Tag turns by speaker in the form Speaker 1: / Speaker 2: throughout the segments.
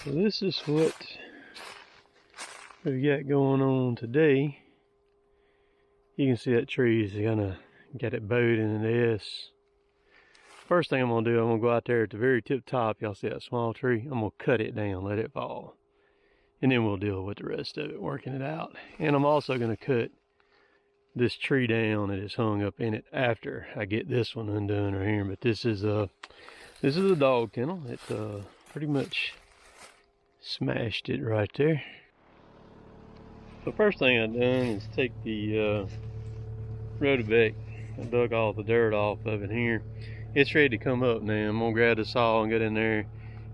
Speaker 1: So this is what we've got going on today. You can see that tree is gonna get it bowed in this. First thing I'm gonna do, I'm gonna go out there at the very tip top. Y'all see that small tree? I'm gonna cut it down, let it fall. And then we'll deal with the rest of it, working it out. And I'm also gonna cut this tree down that is hung up in it after I get this one undone right here. But this is a dog kennel. It pretty much smashed it right there. The first thing I done is take the rotoback. I dug all the dirt off of it here. It's ready to come up now. I'm gonna grab the saw and get in there,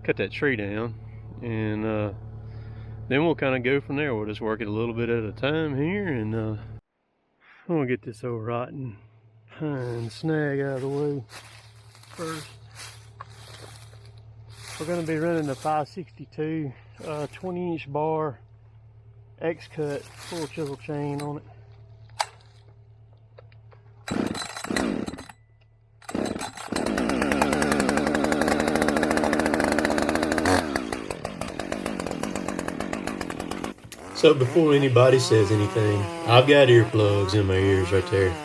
Speaker 1: cut that tree down, and then we'll kind of go from there. We'll just work it a little bit at a time here, and I'm gonna get this old rotten pine snag out of the way first. We're gonna be running the 562 20-inch bar X-cut full chisel chain on it.
Speaker 2: So before anybody says anything, I've got earplugs in my ears right there.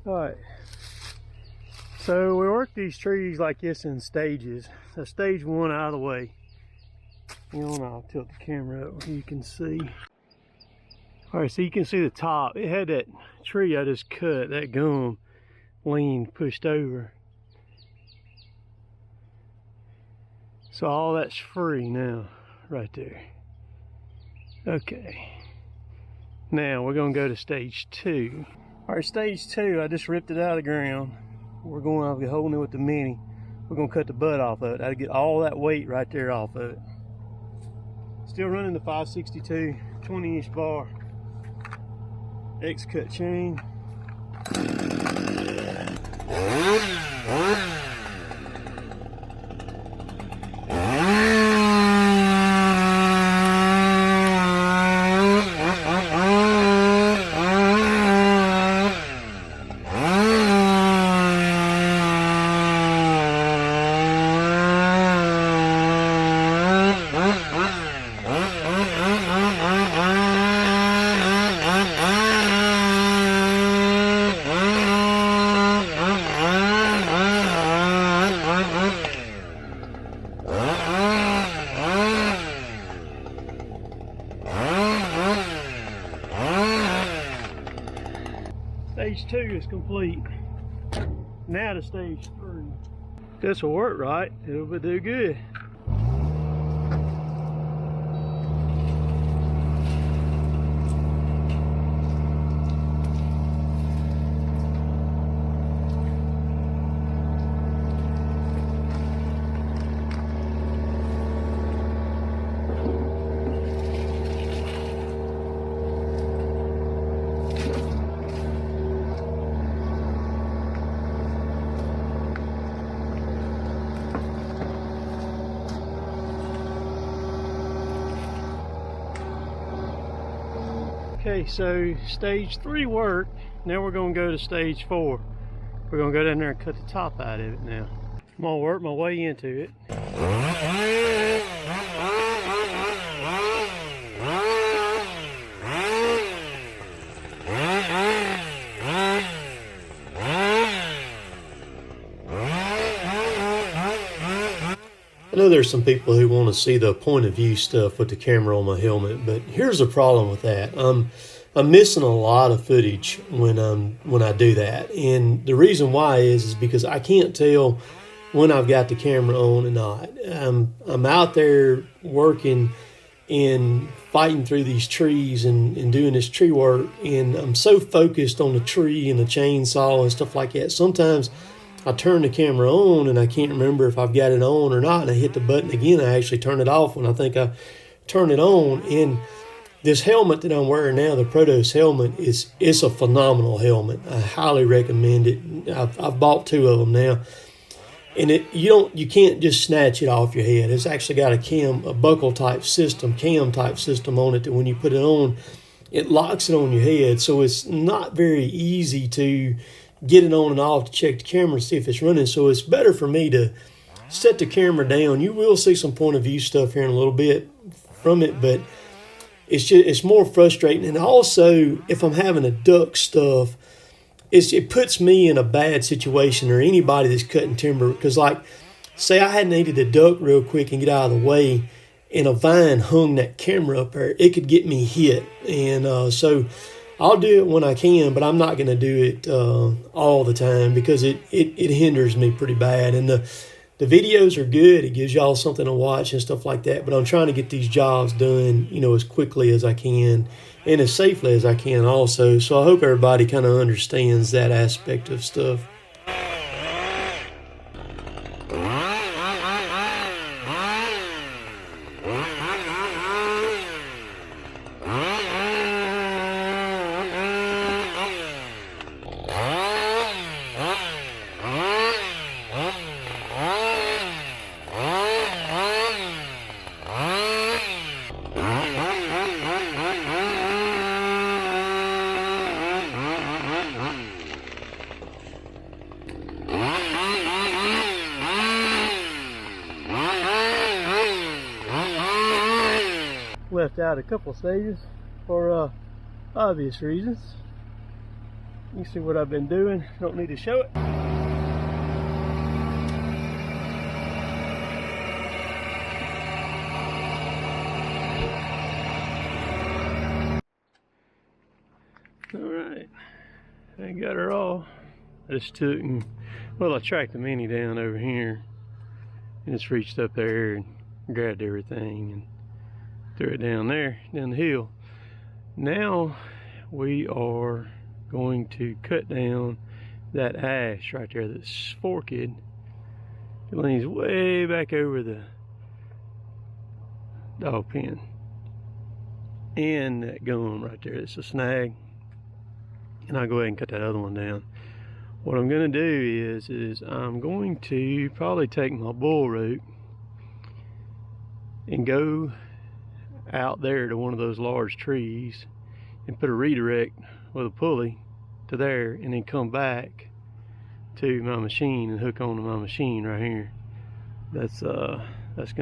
Speaker 1: Alright, so we work these trees like this in stages. So stage one out of the way. I'll tilt the camera up where you can see. Alright, so you can see the top. It had that tree I just cut, that gum leaned, pushed over. So all that's free now, right there. Okay. Now we're gonna go to stage two. Alright, stage two, I just ripped it out of the ground. We're going to be holding it with the mini. We're going to cut the butt off of it. I'll get all that weight right there off of it. Still running the 562 20-inch bar, X-cut chain. Stage 2 is complete. Now to stage 3. This will work right, it'll do good. Okay, so stage 3 worked. Now we're going to go to stage 4. We're going to go down there and cut the top out of it now. I'm going to work my way into it.
Speaker 2: I know there's some people who want to see the point of view stuff with the camera on my helmet, but here's the problem with that. I'm missing a lot of footage when I do that, and the reason why is because I can't tell when I've got the camera on and not. I'm out there working and fighting through these trees and doing this tree work, and I'm so focused on the tree and the chainsaw and stuff like that. Sometimes I turn the camera on and I can't remember if I've got it on or not, and I hit the button again. I actually turn it off when I think I turn it on. And this helmet that I'm wearing now, the Protos helmet, it's a phenomenal helmet. I highly recommend it. I've bought 2 of them now, and you can't just snatch it off your head. It's actually got a buckle type system, cam type system on it that when you put it on, it locks it on your head. So it's not very easy to get it on and off to check the camera and see if it's running. So it's better for me to set the camera down. You will see some point of view stuff here in a little bit from it, but it's more frustrating. And also, if I'm having to duck stuff, it puts me in a bad situation, or anybody that's cutting timber, because like, say I had needed to duck real quick and get out of the way, and a vine hung that camera up there, it could get me hit. And so I'll do it when I can, but I'm not going to do it all the time, because it hinders me pretty bad. And the videos are good. It gives y'all something to watch and stuff like that. But I'm trying to get these jobs done, as quickly as I can and as safely as I can also. So I hope everybody kind of understands that aspect of stuff.
Speaker 1: Left out a couple stages for obvious reasons. You see what I've been doing. Don't need to show it. Alright, I got her all. I just took and, I tracked the Mini down over here and just reached up there and grabbed everything and threw it down there, down the hill. Now we are going to cut down that ash right there that's forked. It leans way back over the dog pen. and that gum right there. It's a snag. And I'll go ahead and cut that other one down. What I'm going to do is I'm going to probably take my bull rope and go out there to one of those large trees and put a redirect with a pulley to there, and then come back to my machine and hook onto my machine right here. That's going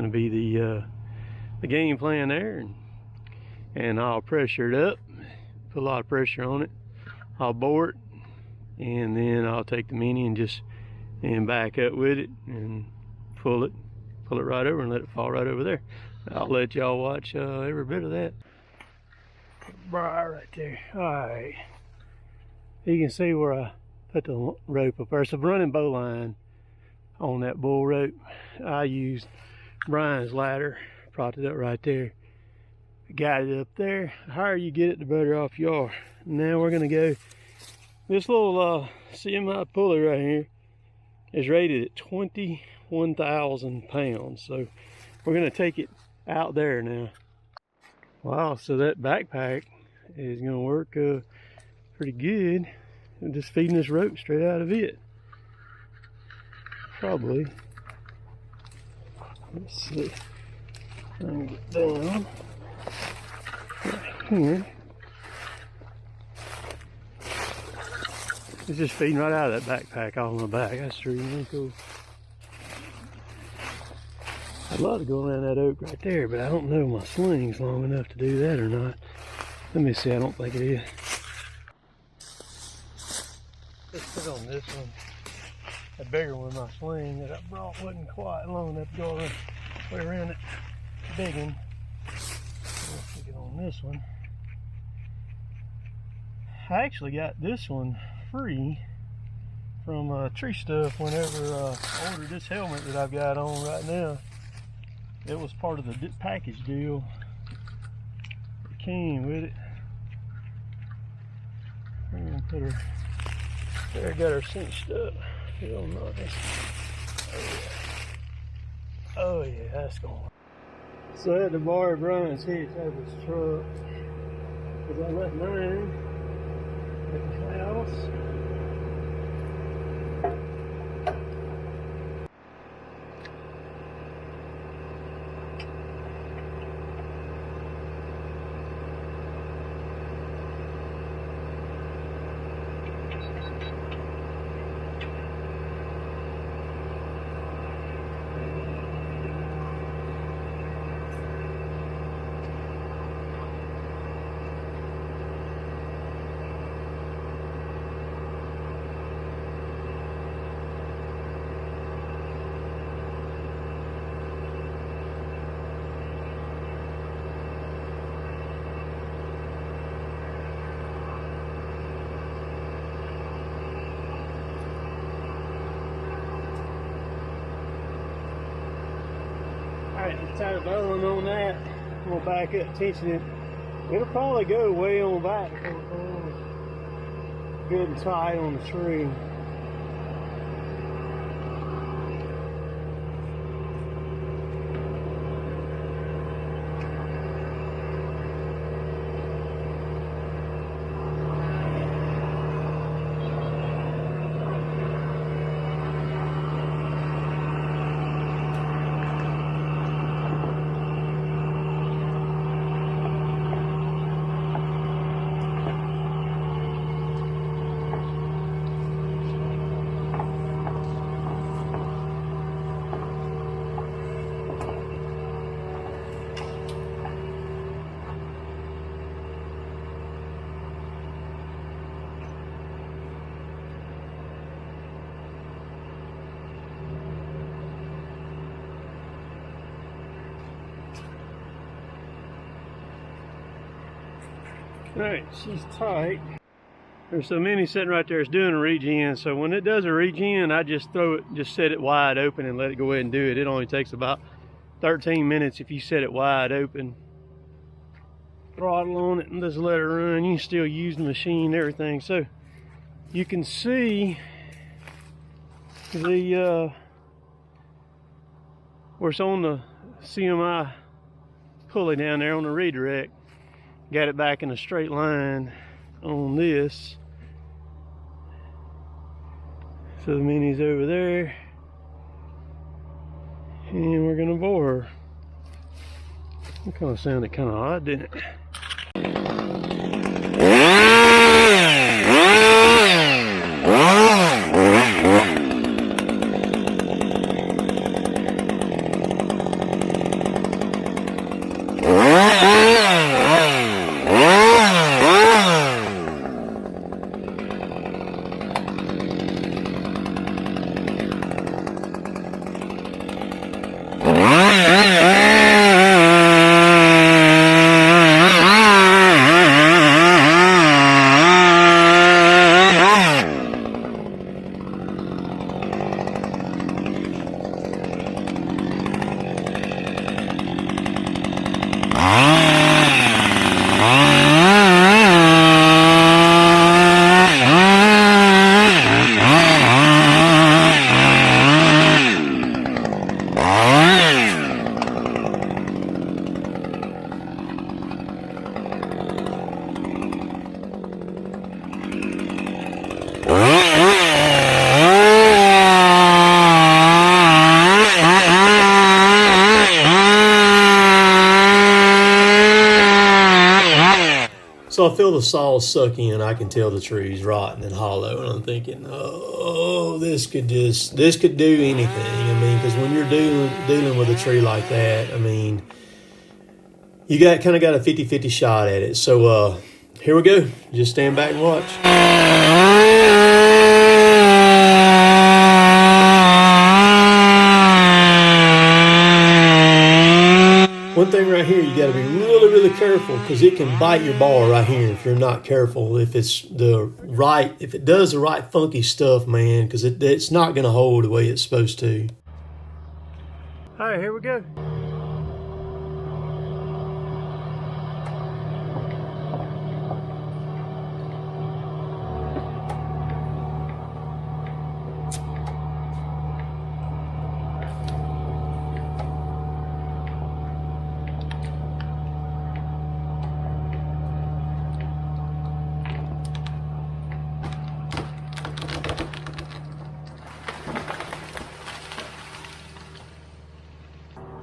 Speaker 1: to be the game plan there, and I'll pressure it up, put a lot of pressure on it. I'll bore it, and then I'll take the mini and back up with it and pull it right over and let it fall right over there. I'll let y'all watch every bit of that. Right there. Alright. You can see where I put the rope up there. It's a running bow line on that bull rope. I used Brian's ladder, propped it up right there. Got it up there. The higher you get it, the better off you are. Now we're going to go, this little CMI pulley right here is rated at 21,000 pounds. So we're going to take it out there now. Wow, so that backpack is going to work pretty good. I'm just feeding this rope straight out of it. Probably. Let's see. I'm going to get down right here. It's just feeding right out of that backpack off my back. That's really cool. I'd love to go around that oak right there, but I don't know my sling's long enough to do that or not. Let me see, I don't think it is. Let's put on this one. A bigger one, my sling that I brought wasn't quite long enough to go way around it digging. Let's get on this one. I actually got this one free from Tree Stuff whenever I ordered this helmet that I've got on right now. It was part of the package deal. It came with it. We're gonna put her there. Got her cinched up. Feel nice. Oh yeah, that's going. So I had to borrow Brian's hitch out of his truck because I left mine at the house. Alright, just tie the bowline on that. I'm going to back up, tension it. It'll probably go way on back. Good and tight on the tree. Alright, she's tight. There's so many sitting right there, it's doing a regen. So when it does a regen, I just set it wide open and let it go ahead and do it. It only takes about 13 minutes if you set it wide open. Throttle on it and just let it run. You can still use the machine and everything. So you can see the where it's on the CMI pulley down there on the redirect. got it back in a straight line on this. So the mini's over there, and we're gonna bore her. It kind of sounded kind of odd, didn't it?
Speaker 2: So I feel the saw suck in. I can tell the tree's rotten and hollow, and I'm thinking, oh, this could do anything. I mean, because when you're dealing with a tree like that, I mean, you kind of got a 50-50 shot at it. So here we go. Just stand back and watch. One thing right here, you got to be really careful, because it can bite your bar right here if you're not careful. If it does the right funky stuff, man, because it's not going to hold the way it's supposed to.
Speaker 1: All right, here we go.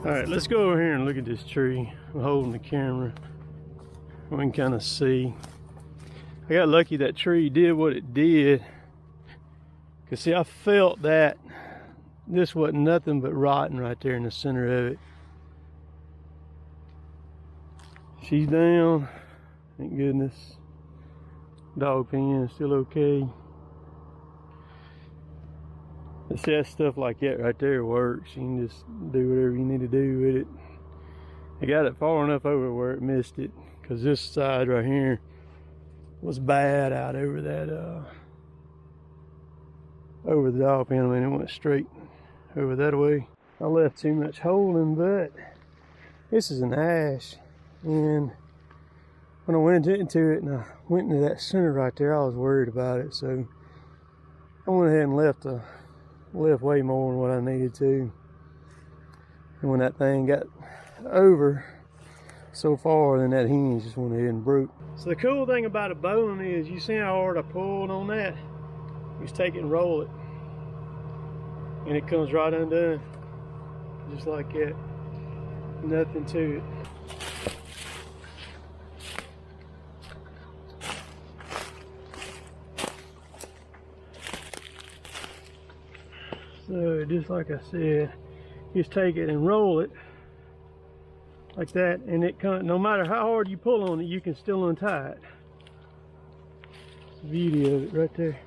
Speaker 1: All right, let's go over here and look at this tree. I'm holding the camera. We can kind of see. I got lucky that tree did what it did. Cause see, I felt that this wasn't nothing but rotten right there in the center of it. She's down, thank goodness. Dog pen is still okay. Let's see, that stuff like that right there works. You can just do whatever you need to do with it. I got it far enough over where it missed it, because this side right here was bad out over that over the dog pen. I mean, it went straight over that way. I left too much holding, but this is an ash, and when I went into it and I went into that center right there, I was worried about it, so I went ahead and left way more than what I needed to. And when that thing got over so far, then that hinge just went ahead and broke. So the cool thing about a bowline is, you see how hard I pulled on that? You just take it and roll it, and it comes right undone, just like that. Nothing to it. So just like I said, just take it and roll it like that, and it no matter how hard you pull on it, you can still untie it. It's the beauty of it right there.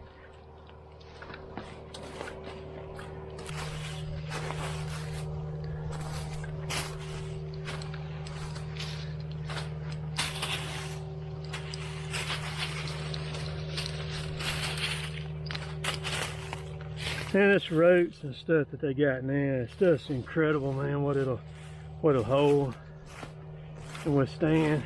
Speaker 1: And this ropes and stuff that they got now, it's just incredible, man, what it'll hold and withstand.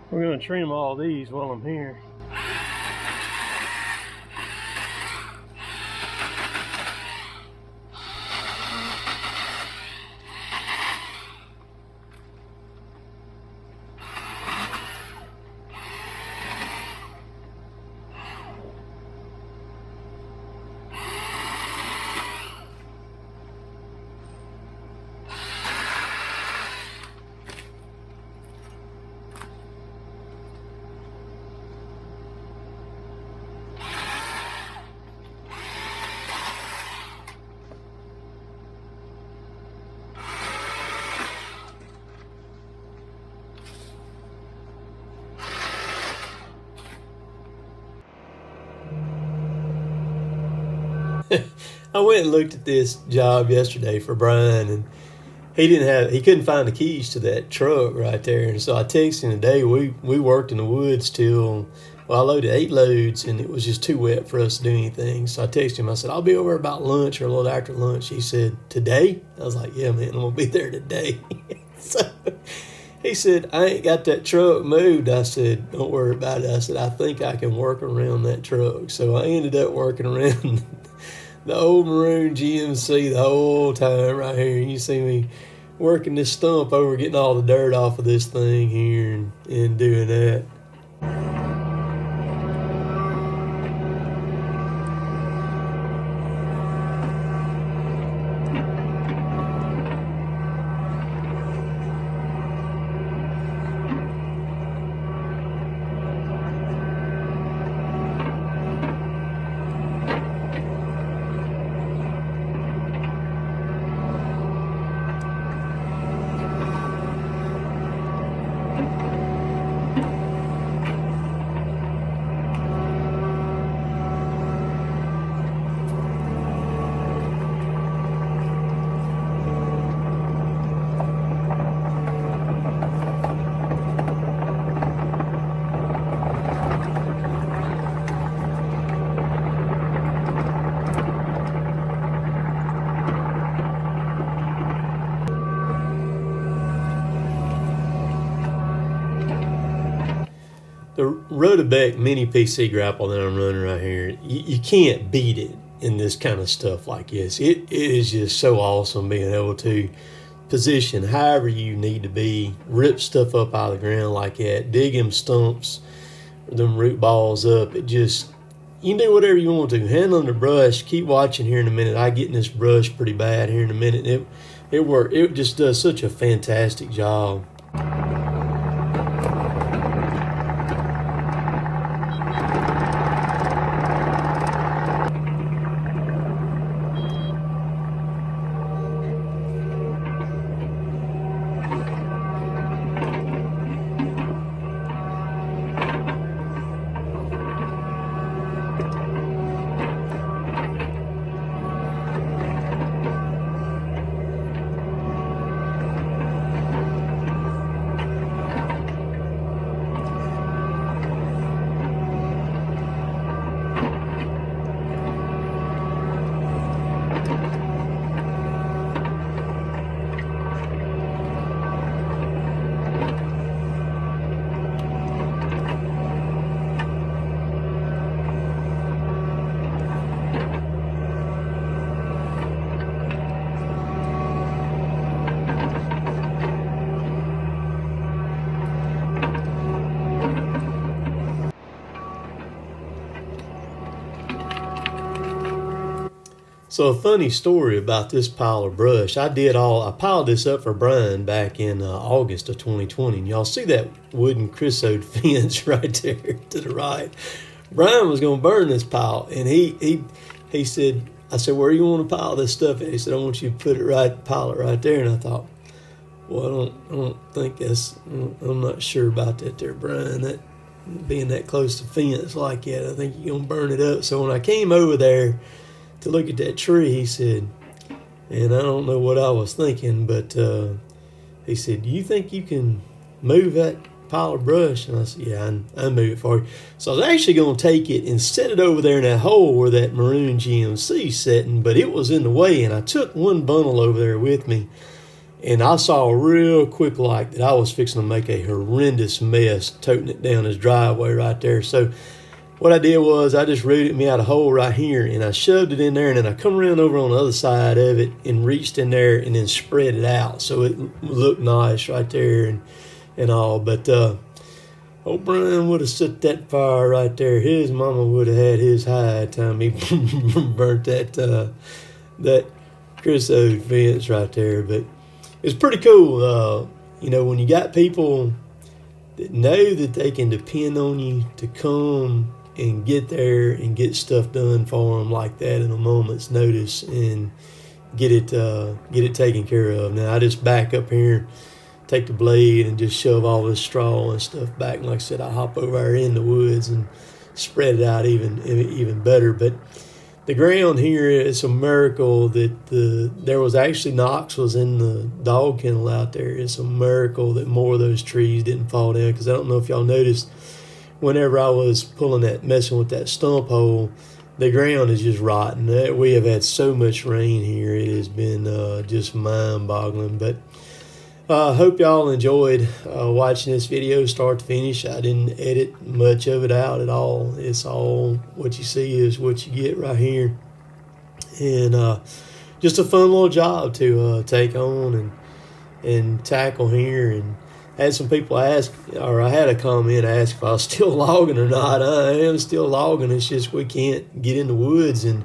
Speaker 1: We're going to trim all these while I'm here.
Speaker 2: I went and looked at this job yesterday for Brian, and he couldn't find the keys to that truck right there. And so I texted him today. We worked in the woods till, well, I loaded 8 loads, and it was just too wet for us to do anything. So I texted him. I said, I'll be over about lunch or a little after lunch. He said, today? I was like, yeah, man, I'm going to be there today. So he said, I ain't got that truck moved. I said, don't worry about it. I said, I think I can work around that truck. So I ended up working around the old maroon GMC the whole time right here. You see me working this stump over, getting all the dirt off of this thing here and doing that. the Rotobeck mini PC grapple that I'm running right here, you can't beat it in this kind of stuff like this. It is just so awesome being able to position however you need to be, rip stuff up out of the ground like that, dig them stumps, them root balls up. It just, you can do whatever you want to. Handling the brush, keep watching here in a minute. I get in this brush pretty bad here in a minute. It just does such a fantastic job. So a funny story about this pile of brush. I piled this up for Brian back in August of 2020. And y'all see that wooden creosote fence right there to the right? Brian was going to burn this pile, and he said, I said, where do you want to pile this stuff at? He said, I want you to pile it right there. And I thought, well, I don't think I'm not sure about that there, Brian. That being that close to fence like that, I think you're going to burn it up. So when I came over there to look at that tree, he said, and I don't know what I was thinking, but he said, do you think you can move that pile of brush? And I said, yeah, I'll move it for you. So I was actually going to take it and set it over there in that hole where that maroon GMC's sitting, but it was in the way, and I took one bundle over there with me, and I saw real quick like that I was fixing to make a horrendous mess toting it down his driveway right there. So what I did was I just rooted me out a hole right here, and I shoved it in there, and then I come around over on the other side of it and reached in there and then spread it out so it looked nice right there and all. But old Brian would have set that fire right there. His mama would have had his high time he burnt that creosote fence right there. But it's pretty cool, when you got people that know that they can depend on you to come and get there and get stuff done for them like that in a moment's notice and get it taken care of. Now I just back up here, take the blade and just shove all this straw and stuff back. And like I said, I hop over there in the woods and spread it out even better. But the ground here is a miracle that there was actually Knox was in the dog kennel out there. It's a miracle that more of those trees didn't fall down, because I don't know if y'all noticed, whenever I was messing with that stump hole, the ground is just rotten. We have had so much rain here. It has been just mind-boggling. But I hope y'all enjoyed watching this video start to finish. I didn't edit much of it out at all. It's all what you see is what you get right here. And just a fun little job to take on and tackle here. And had some people ask, or I had a comment ask if I was still logging or not. I am still logging. It's just we can't get in the woods, and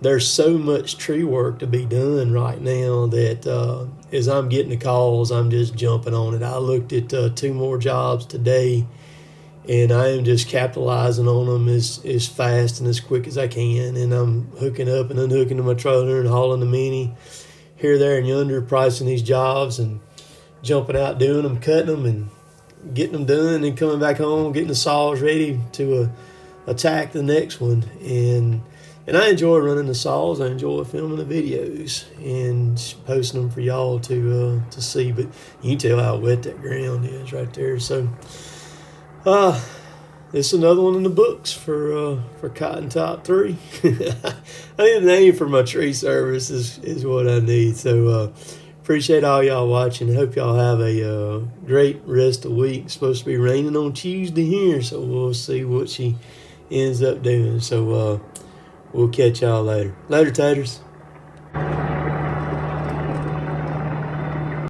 Speaker 2: there's so much tree work to be done right now that as I'm getting the calls, I'm just jumping on it. I looked at 2 more jobs today, and I am just capitalizing on them as fast and as quick as I can. And I'm hooking up and unhooking to my trailer and hauling the mini here, there, and yonder, pricing these jobs and jumping out, doing them, cutting them, and getting them done, and coming back home, getting the saws ready to attack the next one. And I enjoy running the saws. I enjoy filming the videos and posting them for y'all to see. But you can tell how wet that ground is right there. So it's another one in the books for Cotton Top 3. I need a name for my tree service is what I need. So appreciate all y'all watching. Hope y'all have a great rest of the week. It's supposed to be raining on Tuesday here, so we'll see what she ends up doing. So we'll catch y'all later. Later, taters.